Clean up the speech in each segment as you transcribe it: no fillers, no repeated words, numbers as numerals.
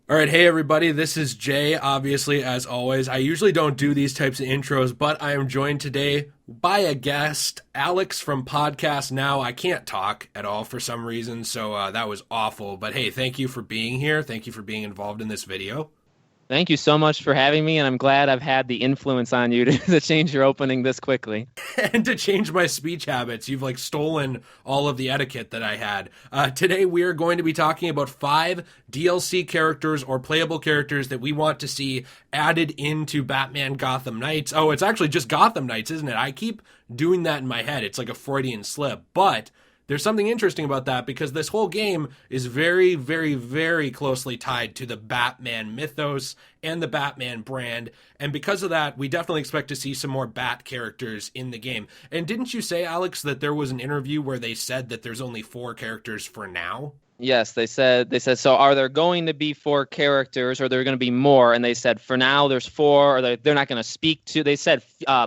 All right, hey everybody, this is Jay. Obviously, as always, I usually don't do these types of intros, but I am joined today by a guest, Alex from Podcast Now. I can't talk at all for some reason, so that was awful. But hey, thank you for being here. Thank you for being involved in this video. Thank you so much for having me, and I'm glad I've had the influence on you to change your opening this quickly. And to change my speech habits, you've like stolen all of the etiquette that I had. Today, we are going to be talking about 5 DLC characters or playable characters that we want to see added into Batman Gotham Knights. Oh, it's actually just Gotham Knights, isn't it? I keep doing that in my head. It's like a Freudian slip. But there's something interesting about that because this whole game is very, very, very closely tied to the Batman mythos and the Batman brand. And because of that, we definitely expect to see some more Bat characters in the game. And didn't you say, Alex, that there was an interview where they said that there's only 4 characters for now? Yes, they said so. Are there going to be 4 characters, or are there going to be more? And they said for now there's 4. Or they're not going to speak to. They said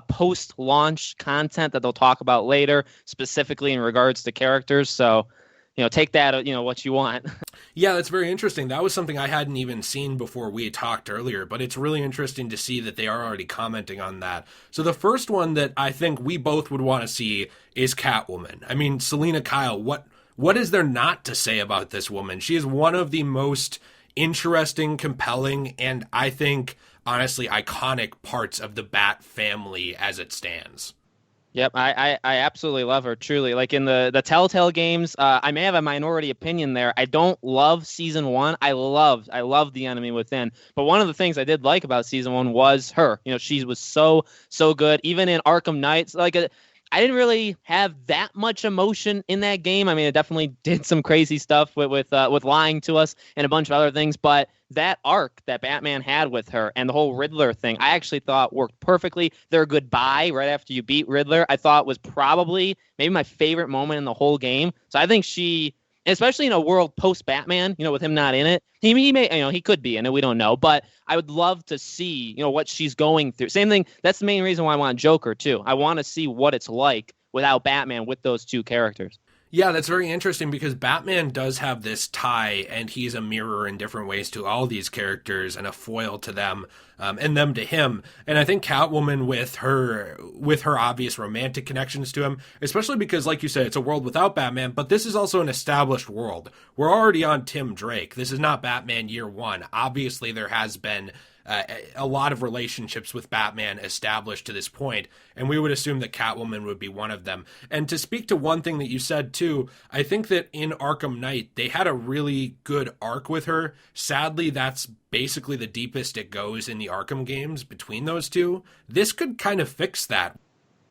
post-launch content that they'll talk about later, specifically in regards to characters. So, take that what you want. Yeah, that's very interesting. That was something I hadn't even seen before we talked earlier, but it's really interesting to see that they are already commenting on that. So the first one that I think we both would want to see is Catwoman. I mean, Selena Kyle, what is there not to say about this woman? She is one of the most interesting, compelling, and I think honestly iconic parts of the Bat family as it stands. Yep, I absolutely love her, truly. Like in the Telltale games, I may have a minority opinion there. I don't love season one. I love The Enemy Within. But one of the things I did like about season one was her. She was so good. Even in Arkham Knights, I didn't really have that much emotion in that game. I mean, it definitely did some crazy stuff with lying to us and a bunch of other things, but that arc that Batman had with her and the whole Riddler thing, I actually thought worked perfectly. Their goodbye right after you beat Riddler, I thought was probably maybe my favorite moment in the whole game. So I think she, especially in a world post Batman, with him not in it, he may, he could be in it. We don't know, but I would love to see, what she's going through. Same thing. That's the main reason why I want Joker too. I want to see what it's like without Batman with those 2 characters. Yeah, that's very interesting because Batman does have this tie, and he's a mirror in different ways to all these characters and a foil to them, and them to him. And I think Catwoman, with her obvious romantic connections to him, especially because, like you said, it's a world without Batman, but this is also an established world. We're already on Tim Drake. This is not Batman year one. Obviously, there has been a lot of relationships with Batman established to this point, and we would assume that Catwoman would be one of them. And to speak to one thing that you said too, I think that in Arkham Knight, they had a really good arc with her. Sadly, that's basically the deepest it goes in the Arkham games between those two. This could kind of fix that.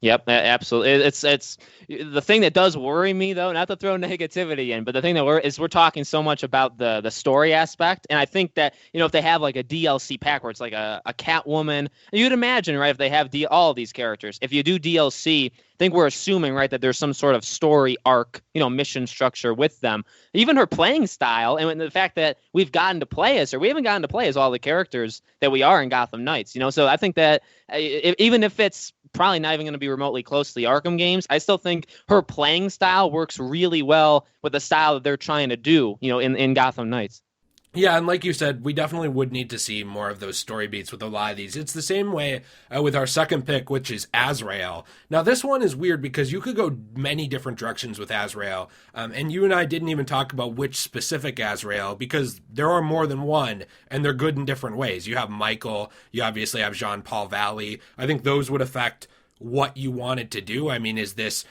Yep, absolutely. It's the thing that does worry me though, not to throw negativity in, but the thing that we're talking so much about the story aspect, and I think that if they have like a DLC pack where it's like a Catwoman, you'd imagine right if they have all of these characters, if you do DLC, I think we're assuming right that there's some sort of story arc, mission structure with them. Even her playing style, and the fact that we've gotten to play as her, we haven't gotten to play as all the characters that we are in Gotham Knights. So I think that even if it's probably not even going to be remotely close to the Arkham games, I still think her playing style works really well with the style that they're trying to do, in Gotham Knights. Yeah, and like you said, we definitely would need to see more of those story beats with a lot of these. It's the same way with our second pick, which is Azrael. Now, this one is weird because you could go many different directions with Azrael, and you and I didn't even talk about which specific Azrael because there are more than one, and they're good in different ways. You have Michael, you obviously have Jean-Paul Valley. I think those would affect what you wanted to do. I mean, is this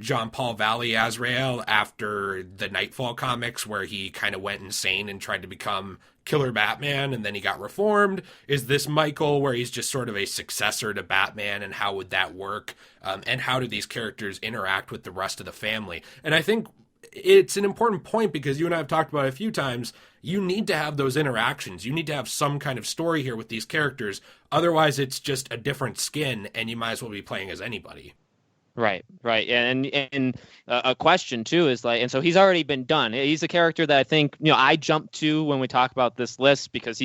John Paul Valley Azrael after the Nightfall comics where he kind of went insane and tried to become Killer Batman and then he got reformed? Is this Michael where he's just sort of a successor to Batman, and how would that work? And how do these characters interact with the rest of the family? And I think it's an important point because you and I have talked about it a few times. You need to have those interactions. You need to have some kind of story here with these characters. Otherwise, it's just a different skin, and you might as well be playing as anybody. Right, and a question too is like, and so he's already been done. He's a character that I think I jump to when we talk about this list because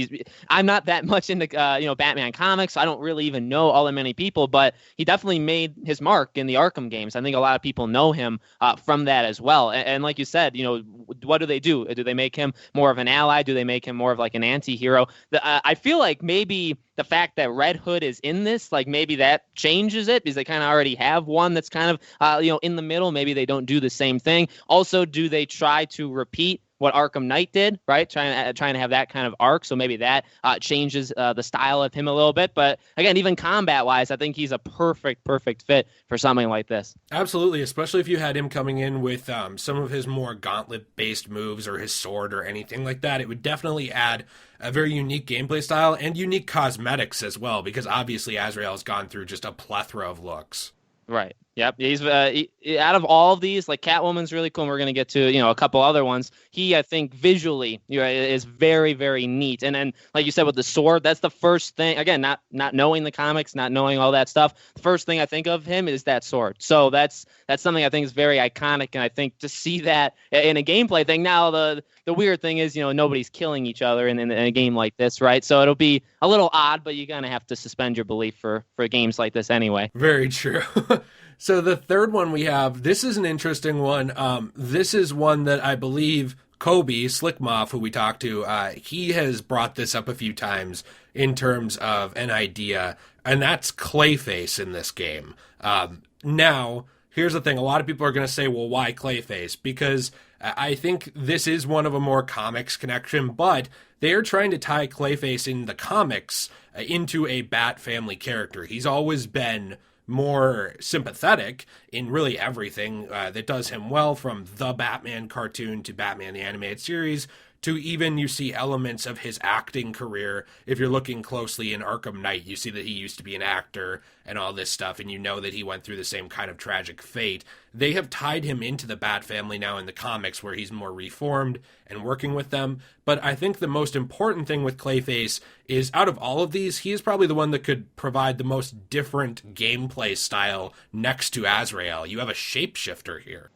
I'm not that much into Batman comics. So I don't really even know all that many people, but he definitely made his mark in the Arkham games. I think a lot of people know him from that as well. And like you said, what do they do? Do they make him more of an ally? Do they make him more of like an anti-hero? I feel like maybe the fact that Red Hood is in this, like maybe that changes it because they kind of already have one that's kind of, in the middle. Maybe they don't do the same thing. Also, do they try to repeat what Arkham Knight did, right? Trying to have that kind of arc. So maybe that changes the style of him a little bit. But again, even combat-wise, I think he's a perfect fit for something like this. Absolutely, especially if you had him coming in with some of his more gauntlet-based moves or his sword or anything like that. It would definitely add a very unique gameplay style and unique cosmetics as well, because obviously Azrael has gone through just a plethora of looks. Right. Yep. He's out of all of these, like Catwoman's really cool. And we're gonna get to a couple other ones. He, I think, visually, is very very neat. And then, like you said, with the sword, that's the first thing. Again, not knowing the comics, not knowing all that stuff. The first thing I think of him is that sword. So that's something I think is very iconic. And I think to see that in a gameplay thing. Now the weird thing is, nobody's killing each other in a game like this, right? So it'll be a little odd, but you're gonna have to suspend your belief for games like this anyway. Very true. So the third one we have, this is an interesting one. This is one that I believe Kobe Slickmoff, who we talked to, he has brought this up a few times in terms of an idea, and that's Clayface in this game. Now, here's the thing. A lot of people are going to say, well, why Clayface? Because I think this is one of a more comics connection, but they are trying to tie Clayface in the comics into a Bat family character. He's always been more sympathetic in really everything that does him well, from the Batman cartoon to Batman the Animated Series to even you see elements of his acting career. If you're looking closely in Arkham Knight, you see that he used to be an actor and all this stuff, and you know that he went through the same kind of tragic fate. They have tied him into the Bat family now in the comics, where he's more reformed and working with them. But I think the most important thing with Clayface is, out of all of these, he is probably the one that could provide the most different gameplay style next to Azrael. You have a shapeshifter here.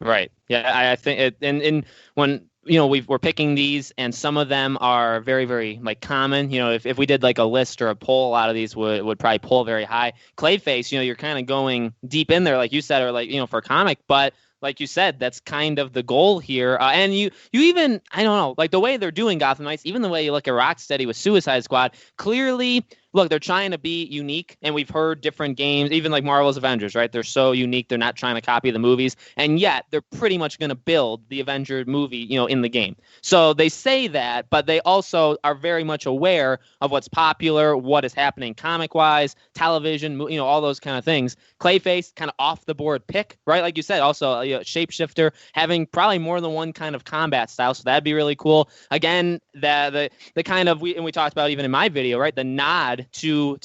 Right. Yeah, I think it, and when we're picking these, and some of them are very, very like common. If we did like a list or a poll, a lot of these would probably pull very high. Clayface, you're kind of going deep in there, like you said, or like for a comic, but like you said, that's kind of the goal here. And you even, I don't know, like the way they're doing Gotham Knights, even the way you look at Rocksteady with Suicide Squad, clearly, look, they're trying to be unique. And we've heard different games, even like Marvel's Avengers, right? They're so unique. They're not trying to copy the movies. And yet they're pretty much going to build the Avenger movie, in the game. So they say that, but they also are very much aware of what's popular, what is happening comic-wise, television, all those kind of things. Clayface, kind of off the board pick, right? Like you said, also a shapeshifter, having probably more than one kind of combat style. So that'd be really cool. Again, the kind of, we talked about even in my video, right? The nod to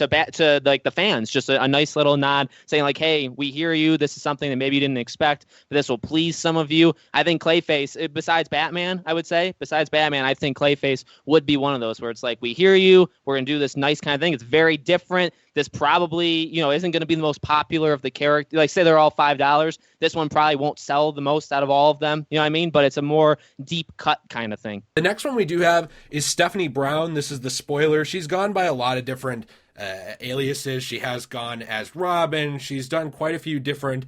like the fans, just a nice little nod saying like, hey, we hear you. This is something that maybe you didn't expect, but this will please some of you. I think Clayface, besides Batman, I think Clayface would be one of those where it's like, we hear you. We're going to do this nice kind of thing. It's very different. This probably, isn't going to be the most popular of the character. Like, say they're all $5. This one probably won't sell the most out of all of them. You know what I mean? But it's a more deep cut kind of thing. The next one we do have is Stephanie Brown. This is the spoiler. She's gone by a lot of different aliases. She has gone as Robin. She's done quite a few different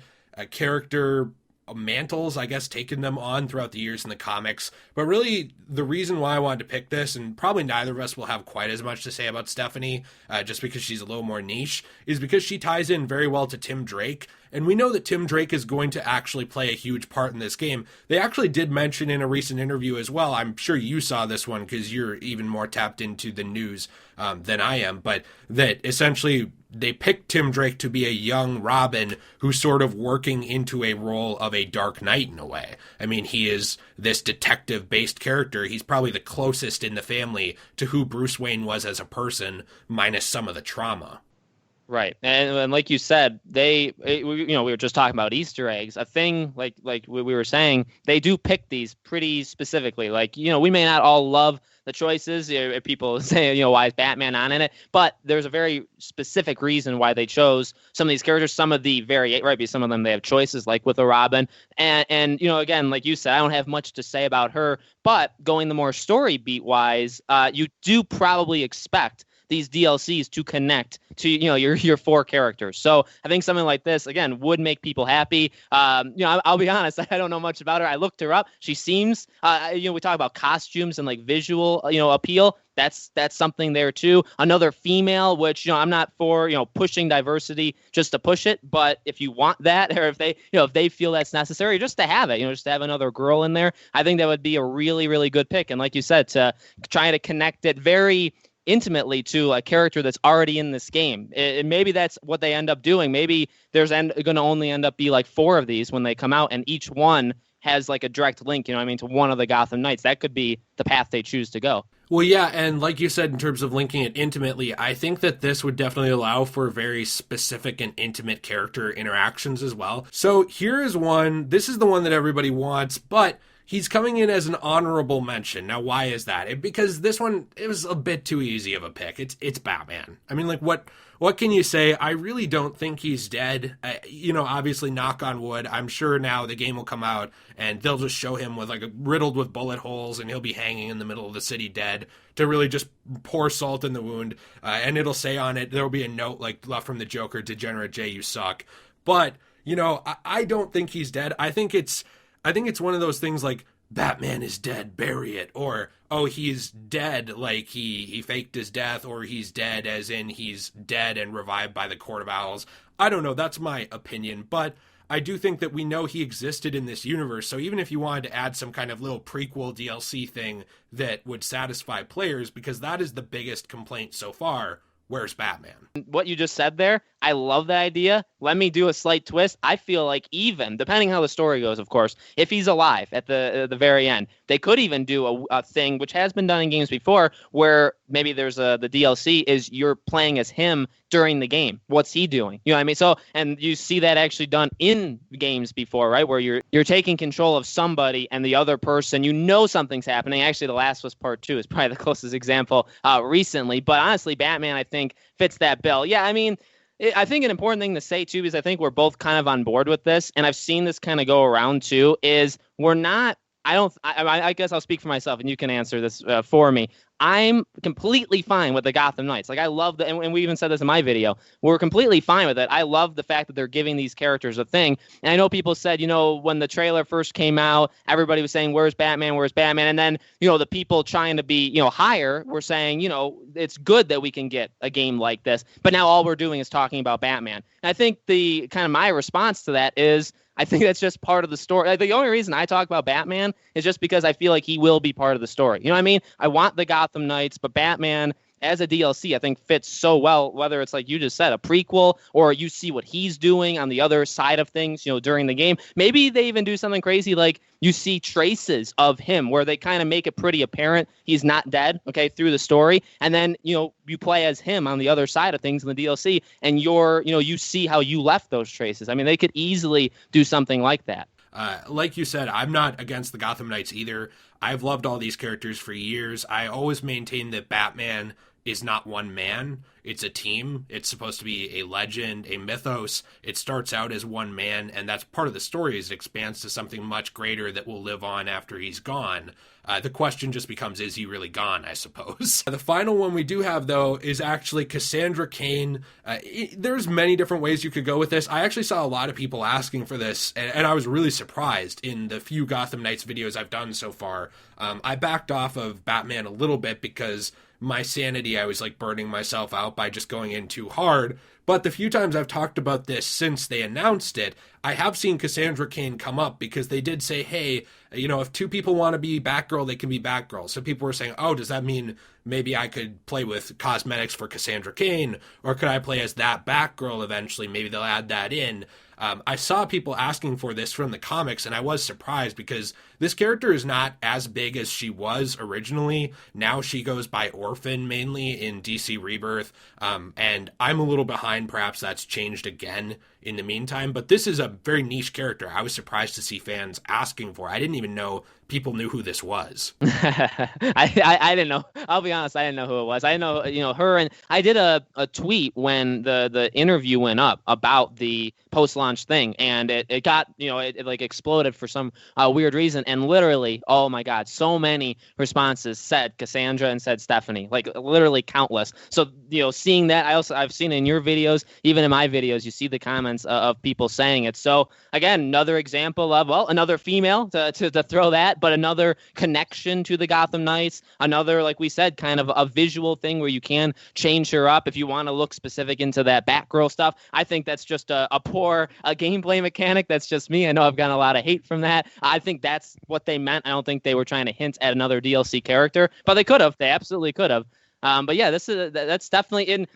character mantles, I guess, taken them on throughout the years in the comics. But really, the reason why I wanted to pick this, and probably neither of us will have quite as much to say about Stephanie, just because she's a little more niche, is because she ties in very well to Tim Drake. And we know that Tim Drake is going to actually play a huge part in this game. They actually did mention in a recent interview as well, I'm sure you saw this one because you're even more tapped into the news than I am, but that essentially they picked Tim Drake to be a young Robin who's sort of working into a role of a Dark Knight in a way. I mean, he is this detective-based character. He's probably the closest in the family to who Bruce Wayne was as a person, minus some of the trauma. Right. And like you said, we were just talking about Easter eggs. A thing like we were saying, they do pick these pretty specifically. Like, we may not all love the choices. People say, why is Batman on in it? But there's a very specific reason why they chose some of these characters. Some of the right, because some of them they have choices, like with a Robin. And again, like you said, I don't have much to say about her. But going the more story beat wise, you do probably expect these DLCs to connect to your four characters. So I think something like this again would make people happy. I'll be honest, I don't know much about her. I looked her up. She seems we talk about costumes and like visual appeal. That's something there too. Another female, which I'm not for pushing diversity just to push it, but if you want that, or if they feel that's necessary, just to have it, just to have another girl in there, I think that would be a really, really good pick. And like you said, to try to connect it very intimately to a character that's already in this game. Maybe that's what they end up doing. Maybe there's going to only end up be like 4 of these when they come out, and each one has like a direct link, to one of the Gotham Knights. That could be the path they choose to go. Well, yeah, and like you said, in terms of linking it intimately, I think that this would definitely allow for very specific and intimate character interactions as well. So here is one. This is the one that everybody wants, but he's coming in as an honorable mention. Now, why is that? Because this one, it was a bit too easy of a pick. It's Batman. I mean, like, what can you say? I really don't think he's dead. Obviously, knock on wood. I'm sure now the game will come out and they'll just show him with riddled with bullet holes, and he'll be hanging in the middle of the city dead to really just pour salt in the wound. And it'll say on it, there'll be a note like left from the Joker, Degenerate J, you suck. But, I don't think he's dead. I think it's one of those things like Batman is dead, bury it, or oh, he's dead, like he faked his death, or he's dead as in he's dead and revived by the Court of Owls. I don't know, that's my opinion, but I do think that we know he existed in this universe, so even if you wanted to add some kind of little prequel DLC thing that would satisfy players, because that is the biggest complaint so far, where's Batman? What you just said there, I love that idea. Let me do a slight twist. I feel like even, depending how the story goes, of course, if he's alive at the very end, they could even do a thing, which has been done in games before, where maybe there's the DLC is you're playing as him during the game. What's he doing? You know what I mean? So, and you see that actually done in games before, right? Where you're taking control of somebody and the other person, something's happening. Actually, The Last of Us Part 2 is probably the closest example recently. But honestly, Batman, I think, fits that bill. Yeah, I mean, I think an important thing to say, too, is I think we're both kind of on board with this, and I've seen this kind of go around, too, is we're not – I guess I'll speak for myself, and you can answer this for me. I'm completely fine with the Gotham Knights. Like, I love and we even said this in my video. We're completely fine with it. I love the fact that they're giving these characters a thing. And I know people said, when the trailer first came out, everybody was saying, where's Batman? Where's Batman? And then, the people trying to be, higher were saying, it's good that we can get a game like this. But now all we're doing is talking about Batman. And I think the kind of my response to that is, I think that's just part of the story. Like, the only reason I talk about Batman is just because I feel like he will be part of the story. You know what I mean? I want the Gotham Knights, but Batman as a DLC, I think fits so well, whether it's like you just said, a prequel, or you see what he's doing on the other side of things, during the game. Maybe they even do something crazy like you see traces of him where they kind of make it pretty apparent he's not dead, okay, through the story. And then, you play as him on the other side of things in the DLC, and you see how you left those traces. I mean, they could easily do something like that. Like you said, I'm not against the Gotham Knights either. I've loved all these characters for years. I always maintain that Batman is not one man. It's a team. It's supposed to be a legend, a mythos. It starts out as one man, and that's part of the story, is it expands to something much greater that will live on after he's gone. The question just becomes, is he really gone, I suppose? The final one we do have, though, is actually Cassandra Kane. There's many different ways you could go with this. I actually saw a lot of people asking for this, and I was really surprised in the few Gotham Knights videos I've done so far. I backed off of Batman a little bit because my sanity, I was like burning myself out by just going in too hard. But the few times I've talked about this since they announced it, I have seen Cassandra Kane come up because they did say, hey, if 2 people want to be Batgirl, they can be Batgirl. So people were saying, oh, does that mean maybe I could play with cosmetics for Cassandra Kane? Or could I play as that Batgirl eventually? Maybe they'll add that in. I saw people asking for this from the comics, and I was surprised because this character is not as big as she was originally. Now she goes by Orphan mainly in DC Rebirth, and I'm a little behind line, perhaps that's changed again in the meantime. But this is a very niche character. I was surprised to see fans asking for. I didn't even know people knew who this was. I didn't know. I'll be honest. I didn't know who it was. I know, her, and I did a tweet when the interview went up about the post-launch thing, and it got, it like exploded for some weird reason. And literally, oh my God, so many responses said Cassandra and said Stephanie, like literally countless. So, seeing that, I've seen in your videos, even in my videos, you see the comments of people saying it. So again, another example of, well, another female to throw that, but another connection to the Gotham Knights, another, like we said, kind of a visual thing where you can change her up if you want to look specific into that Batgirl stuff. I think that's just a poor gameplay mechanic. That's just me. I know I've gotten a lot of hate from that. I think that's what they meant. I don't think they were trying to hint at another DLC character, but they could have. They absolutely could have. But yeah, that's definitely in.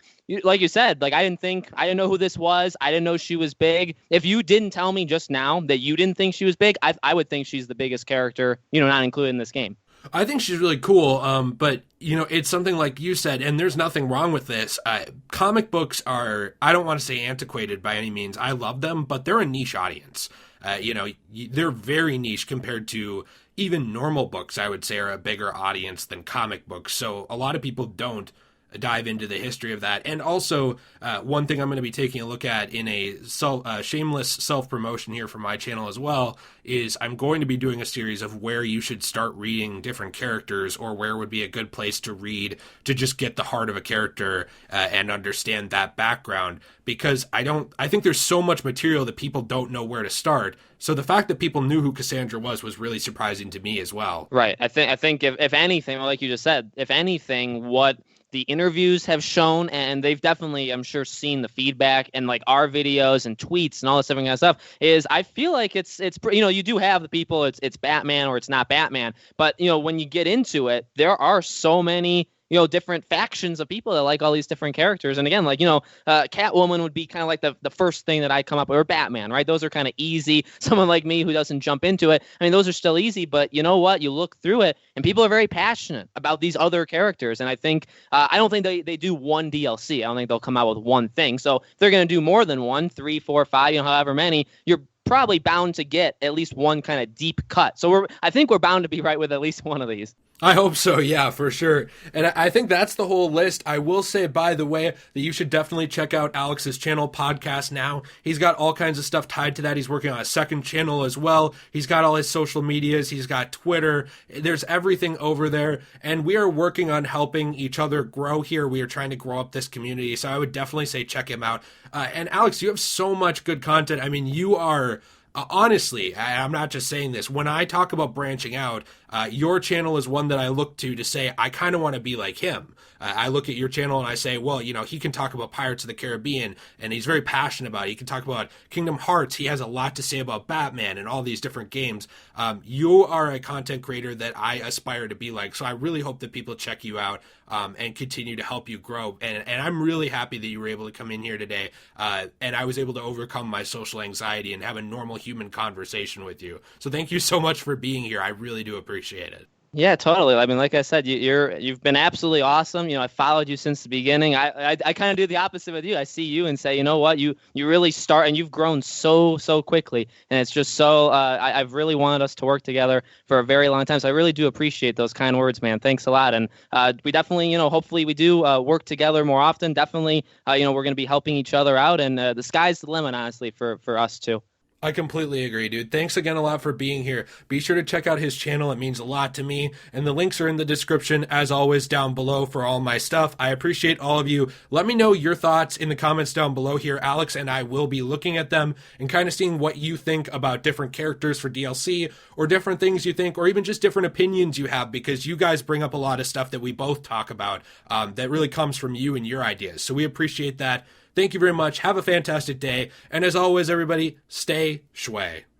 Like you said, like I didn't know who this was. I didn't know she was big. If you didn't tell me just now that you didn't think she was big, I would think she's the biggest character, not included in this game. I think she's really cool, but, it's something like you said, and there's nothing wrong with this. Comic books are, I don't want to say antiquated by any means. I love them, but they're a niche audience. They're very niche compared to even normal books, I would say, are a bigger audience than comic books. So a lot of people don't dive into the history of that. And also, one thing I'm going to be taking a look at in a shameless self-promotion here for my channel as well is I'm going to be doing a series of where you should start reading different characters, or where would be a good place to read to just get the heart of a character and understand that background. Because I think there's so much material that people don't know where to start. So the fact that people knew who Cassandra was really surprising to me as well. Right. I think if anything, like you just said, if anything, what the interviews have shown, and they've definitely, I'm sure, seen the feedback and like our videos and tweets and all this different kind of stuff, is I feel like it's you do have the people, it's Batman or it's not Batman, but when you get into it, there are so many different factions of people that like all these different characters. And again, like, Catwoman would be kind of like the first thing that I come up with, or Batman, right? Those are kind of easy. Someone like me who doesn't jump into it, I mean, those are still easy, but you know what? You look through it and people are very passionate about these other characters. And I think, I don't think they do one DLC. I don't think they'll come out with one thing. So if they're going to do more than 1, 3, 4, 5, however many, you're probably bound to get at least one kind of deep cut. So I think we're bound to be right with at least one of these. I hope so, yeah, for sure. And I think that's the whole list. I will say, by the way, that you should definitely check out Alex's channel, Podcast Now. He's got all kinds of stuff tied to that. He's working on a second channel as well. He's got all his social medias. He's got Twitter. There's everything over there. And we are working on helping each other grow here. We are trying to grow up this community. So I would definitely say check him out. And Alex, you have so much good content. I mean, you are... honestly, I'm not just saying this. When I talk about branching out, your channel is one that I look to say, I kind of want to be like him. I look at your channel and I say, well, he can talk about Pirates of the Caribbean and he's very passionate about it. He can talk about Kingdom Hearts. He has a lot to say about Batman and all these different games. You are a content creator that I aspire to be like. So I really hope that people check you out and continue to help you grow. And I'm really happy that you were able to come in here today. And I was able to overcome my social anxiety and have a normal human conversation with you. So thank you so much for being here. I really do appreciate it. Yeah, totally. I mean, like I said, you've been absolutely awesome. I followed you since the beginning. I kind of do the opposite with you. I see you and say, you know what, you really start, and you've grown so quickly, and it's just so. I've really wanted us to work together for a very long time. So I really do appreciate those kind words, man. Thanks a lot, and we definitely, hopefully we do work together more often. Definitely, we're going to be helping each other out, and the sky's the limit, honestly, for us too. I completely agree, dude. Thanks again a lot for being here. Be sure to check out his channel. It means a lot to me. And the links are in the description, as always, down below for all my stuff. I appreciate all of you. Let me know your thoughts in the comments down below here. Alex and I will be looking at them and kind of seeing what you think about different characters for DLC, or different things you think, or even just different opinions you have, because you guys bring up a lot of stuff that we both talk about that really comes from you and your ideas. So we appreciate that. Thank you very much. Have a fantastic day. And as always, everybody, stay shway.